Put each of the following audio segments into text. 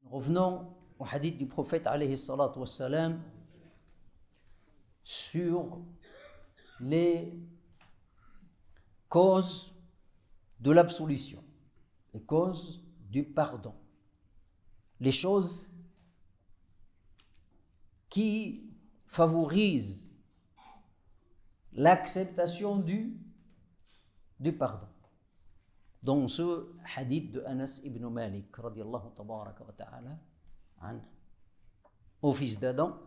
Revenons au hadith du prophète alayhi salatu wassalam sur les causes de l'absolution, les causes du pardon, les choses qui favorisent l'acceptation du pardon. Dans ce hadith de Anas ibn Malik, radiyallahu tabaraka wa ta'ala, ô fils d'Adam,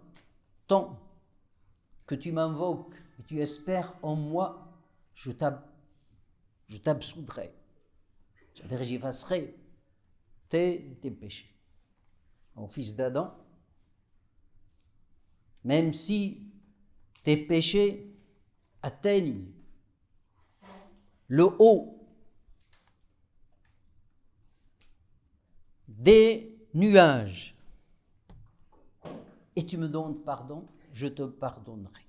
tant que tu m'invoques et tu espères en moi, je t'absoudrai, c'est-à-dire j'effacerai tes péchés. Ô fils d'Adam, même si tes péchés atteignent le haut des nuages et tu me demandes pardon, je te pardonnerai.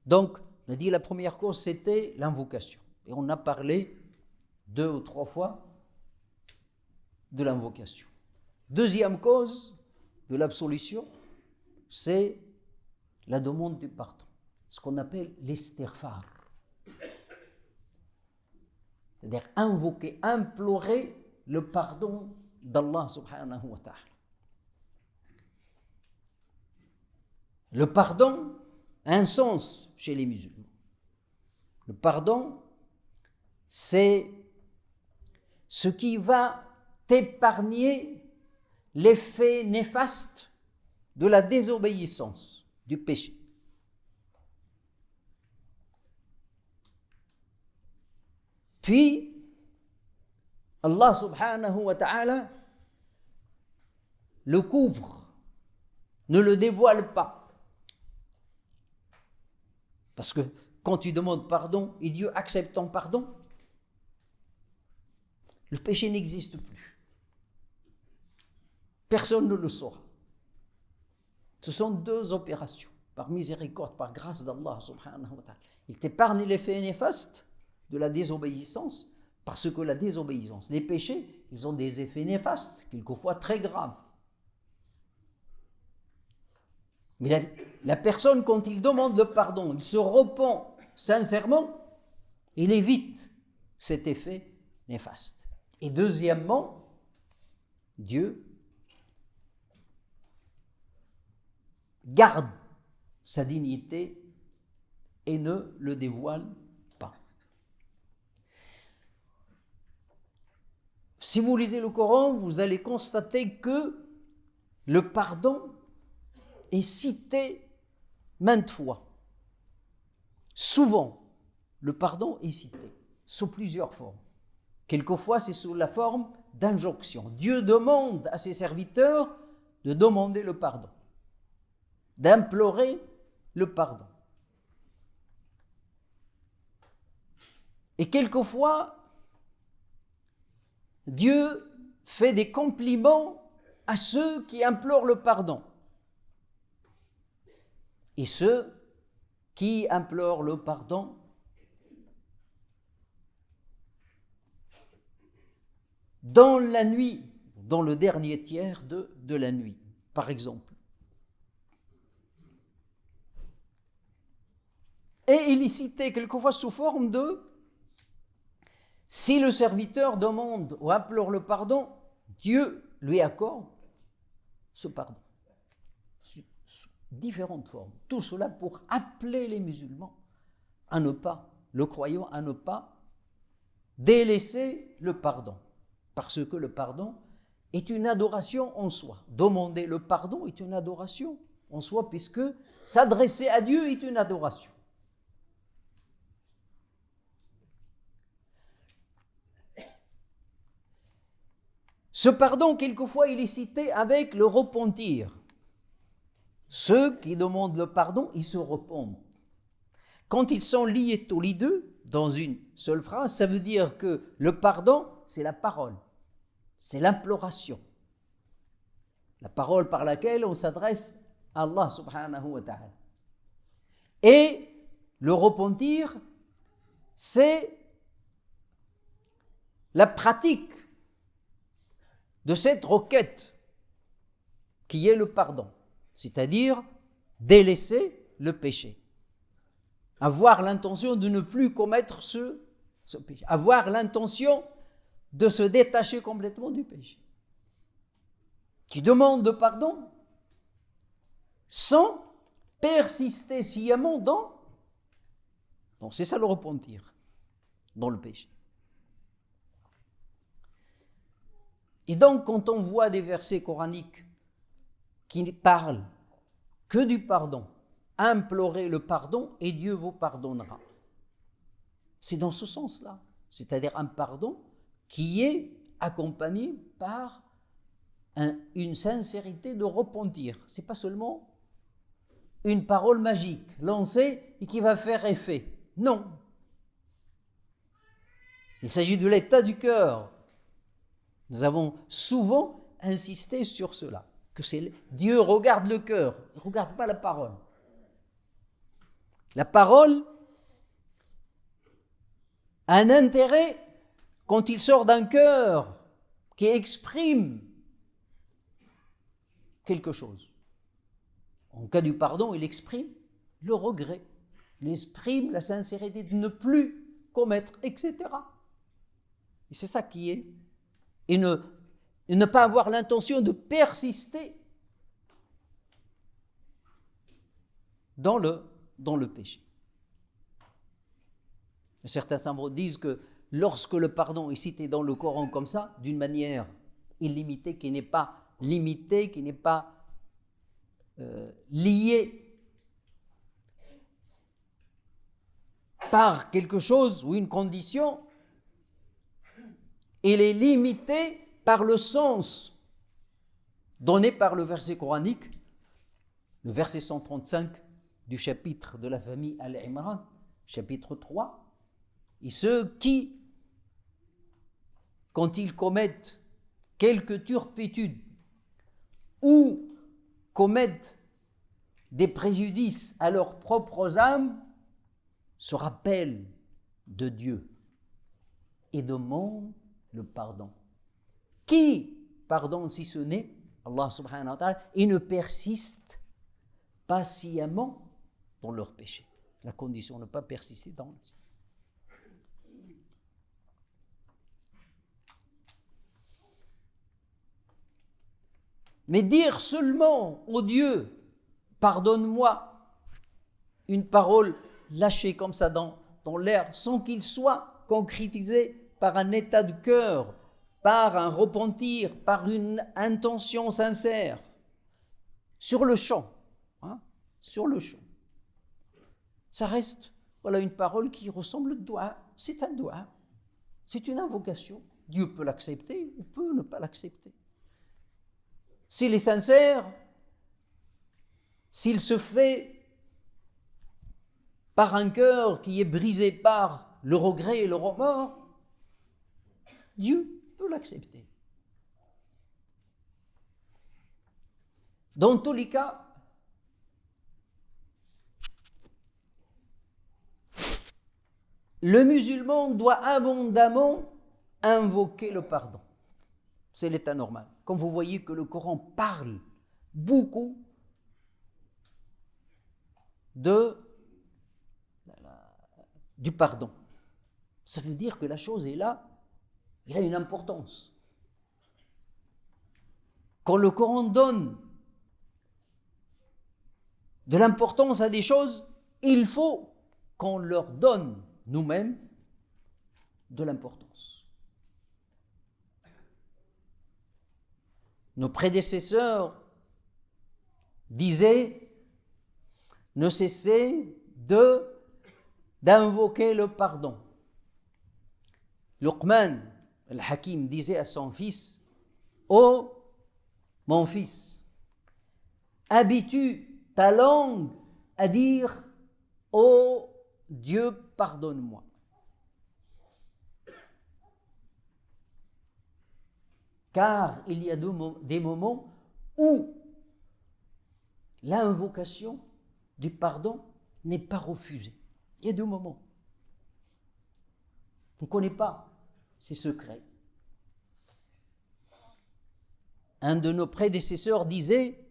Donc, on a dit la première cause, c'était l'invocation. Et on a parlé 2 ou 3 fois de l'invocation. Deuxième cause de l'absolution, c'est la demande du pardon, ce qu'on appelle l'istighfar. C'est-à-dire invoquer, implorer le pardon d'Allah subhanahu wa ta'ala. Le pardon a un sens chez les musulmans. Le pardon, c'est ce qui va t'épargner l'effet néfaste de la désobéissance, du péché. Puis, Allah subhanahu wa ta'ala le couvre, ne le dévoile pas. Parce que quand tu demandes pardon et Dieu accepte ton pardon, le péché n'existe plus. Personne ne le saura. Ce sont 2 opérations, par miséricorde, par grâce d'Allah subhanahu wa ta'ala. Il t'épargne l'effet néfaste de la désobéissance, parce que la désobéissance, les péchés, ils ont des effets néfastes, quelquefois très graves. Mais la personne, quand il demande le pardon, il se repent sincèrement, il évite cet effet néfaste. Et deuxièmement, Dieu garde sa dignité et ne le dévoile pas. Si vous lisez le Coran, vous allez constater que le pardon est cité maintes fois. Souvent, le pardon est cité sous plusieurs formes. Quelquefois, c'est sous la forme d'injonction. Dieu demande à ses serviteurs de demander le pardon, d'implorer le pardon. Et quelquefois, Dieu fait des compliments à ceux qui implorent le pardon. Et ceux qui implorent le pardon dans la nuit, dans le dernier tiers de la nuit, par exemple. Et il est cité quelquefois sous forme de si le serviteur demande ou implore le pardon, Dieu lui accorde ce pardon. Différentes formes. Tout cela pour appeler les musulmans à ne pas, le croyant, à ne pas délaisser le pardon. Parce que le pardon est une adoration en soi. Demander le pardon est une adoration en soi, puisque s'adresser à Dieu est une adoration. Ce pardon, quelquefois, il est cité avec le repentir. Ceux qui demandent le pardon, ils se repentent. Quand ils sont liés tous les deux dans une seule phrase, ça veut dire que le pardon, c'est la parole, c'est l'imploration. La parole par laquelle on s'adresse à Allah subhanahu wa ta'ala. Et le repentir, c'est la pratique de cette requête qui est le pardon, c'est-à-dire délaisser le péché. Avoir l'intention de ne plus commettre ce péché. Avoir l'intention de se détacher complètement du péché. Tu demandes pardon sans persister sciemment dans... Donc c'est ça le repentir, dans le péché. Et donc quand on voit des versets coraniques qui ne parlent que du pardon, implorez le pardon et Dieu vous pardonnera. C'est dans ce sens-là, c'est-à-dire un pardon qui est accompagné par une sincérité de repentir. Ce n'est pas seulement une parole magique lancée et qui va faire effet. Non. Il s'agit de l'état du cœur. Nous avons souvent insisté sur cela, que Dieu regarde le cœur, il ne regarde pas la parole. La parole a un intérêt quand il sort d'un cœur qui exprime quelque chose. En cas du pardon, il exprime le regret, il exprime la sincérité de ne plus commettre, etc. Et c'est ça qui est. Et ne pas avoir l'intention de persister dans le péché. Certains savants disent que lorsque le pardon est cité dans le Coran comme ça, d'une manière illimitée, qui n'est pas limitée, qui n'est pas liée par quelque chose ou une condition, il est limité par le sens donné par le verset coranique, le verset 135 du chapitre de la famille Al-Imran, chapitre 3. Et ceux qui, quand ils commettent quelque turpitude ou commettent des préjudices à leurs propres âmes, se rappellent de Dieu et demandent le pardon. Qui pardonne si ce n'est Allah subhanahu wa ta'ala et ne persiste pas sciemment dans leur péché. La condition de ne pas persister dans le... Mais dire seulement au Dieu, pardonne-moi, une parole lâchée comme ça dans l'air, sans qu'il soit concrétisé par un état de cœur, par un repentir, par une intention sincère, sur le champ, sur le champ. Ça reste, voilà, une parole qui ressemble au doigt. C'est un doigt, c'est une invocation. Dieu peut l'accepter ou peut ne pas l'accepter. S'il est sincère, s'il se fait par un cœur qui est brisé par le regret et le remords, Dieu peut l'accepter. Dans tous les cas, le musulman doit abondamment invoquer le pardon. C'est l'état normal. Quand vous voyez que le Coran parle beaucoup du pardon, ça veut dire que la chose est là, il a une importance. Quand le Coran donne de l'importance à des choses, il faut qu'on leur donne nous-mêmes de l'importance. Nos prédécesseurs disaient ne cessez d'invoquer le pardon. Luqman al-Hakim disait à son fils, ô mon fils, habitue ta langue à dire ô Dieu, pardonne-moi. Car il y a des moments où l'invocation du pardon n'est pas refusée. Il y a deux moments. On ne connaît pas ces secrets. Un de nos prédécesseurs disait: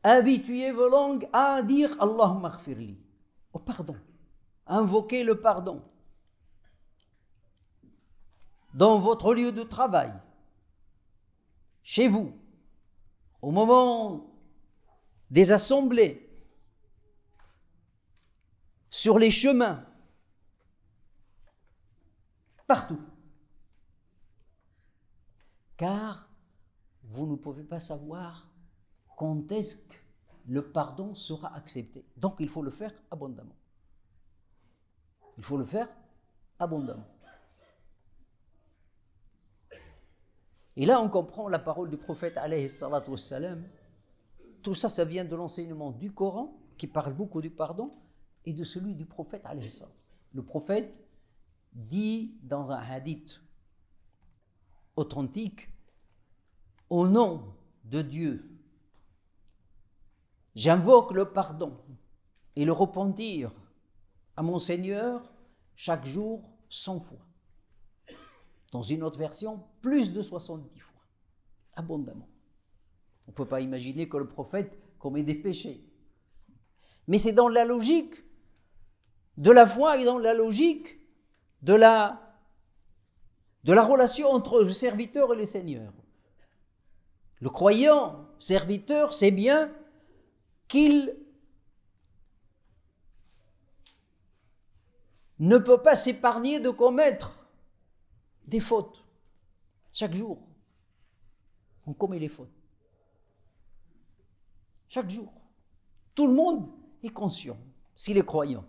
habituez vos langues à dire Allahumma ghfirli, au pardon, invoquez le pardon. Dans votre lieu de travail, chez vous, au moment des assemblées, sur les chemins, partout. Car vous ne pouvez pas savoir quand est-ce que le pardon sera accepté. Donc il faut le faire abondamment. Il faut le faire abondamment. Et là on comprend la parole du prophète alayhi salatu wassalam. Tout ça, ça vient de l'enseignement du Coran, qui parle beaucoup du pardon, et de celui du prophète alayhi salam. Le prophète dit dans un hadith authentique: au nom de Dieu, j'invoque le pardon et le repentir à mon Seigneur chaque jour 100 fois. Dans une autre version, plus de 70 fois, abondamment. On ne peut pas imaginer que le prophète commet des péchés. Mais c'est dans la logique de la foi et dans la logique de la relation entre le serviteur et le Seigneur. Le croyant serviteur sait bien qu'il ne peut pas s'épargner de commettre des fautes. Chaque jour, on commet les fautes. Chaque jour. Tout le monde est conscient, s'il est croyant.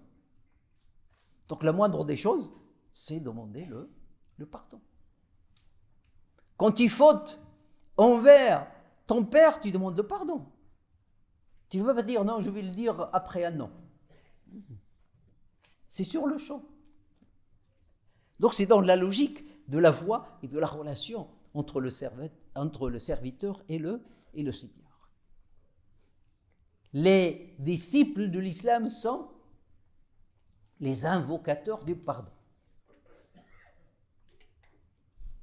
Donc la moindre des choses, c'est demander le pardon. Quand tu fautes envers ton père, tu demandes le pardon. Tu ne peux pas dire non, je vais le dire après un an. C'est sur le champ. Donc c'est dans la logique de la foi et de la relation entre le serviteur et le Seigneur. Les disciples de l'islam sont les invocateurs du pardon.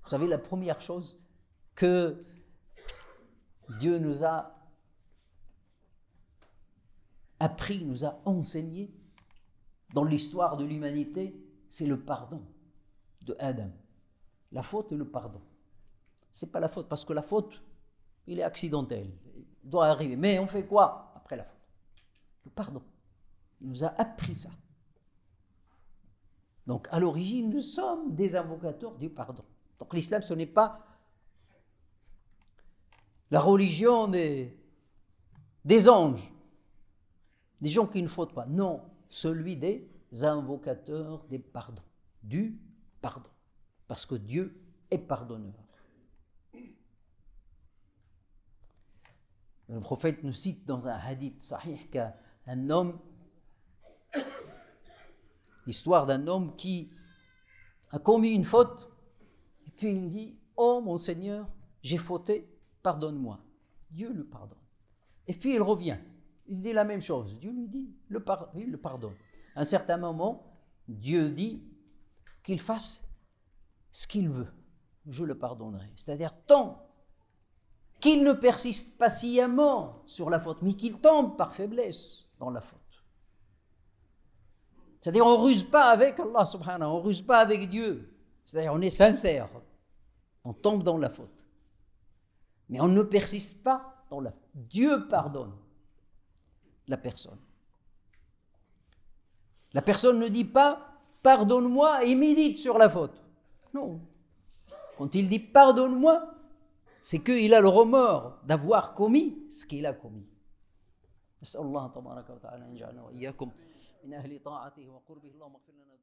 Vous savez, la première chose que Dieu nous a appris, nous a enseigné dans l'histoire de l'humanité, c'est le pardon de Adam. La faute et le pardon. C'est pas la faute, parce que la faute, il est accidentel, il doit arriver. Mais on fait quoi après la faute? Le pardon. Il nous a appris ça. Donc à l'origine, nous sommes des invocateurs du pardon. Donc l'islam, ce n'est pas la religion des anges, des gens qui ne fautent pas. Non, celui des invocateurs des pardons, du pardon. Parce que Dieu est pardonneur. Le prophète nous cite dans un hadith sahih qu'un homme, l'histoire d'un homme qui a commis une faute, et puis il dit: oh mon Seigneur, j'ai fauté, pardonne-moi. Dieu le pardonne. Et puis il revient, il dit la même chose. Dieu lui dit, il le pardonne. À un certain moment, Dieu dit qu'il fasse ce qu'il veut, je le pardonnerai. C'est-à-dire tant qu'il ne persiste pas sciemment sur la faute, mais qu'il tombe par faiblesse dans la faute. C'est-à-dire on ne ruse pas avec Allah subhanahu, on ne ruse pas avec Dieu. C'est-à-dire on est sincère, on tombe dans la faute. Mais on ne persiste pas dans la faute. Dieu pardonne la personne. La personne ne dit pas « pardonne-moi » et médite sur la faute. Non. Quand il dit « pardonne-moi », c'est qu'il a le remords d'avoir commis ce qu'il a commis. نسأل الله تبارك وتعالى أن يجعلنا وإياكم من أهل طاعته وقربه اللهم اغفر لنا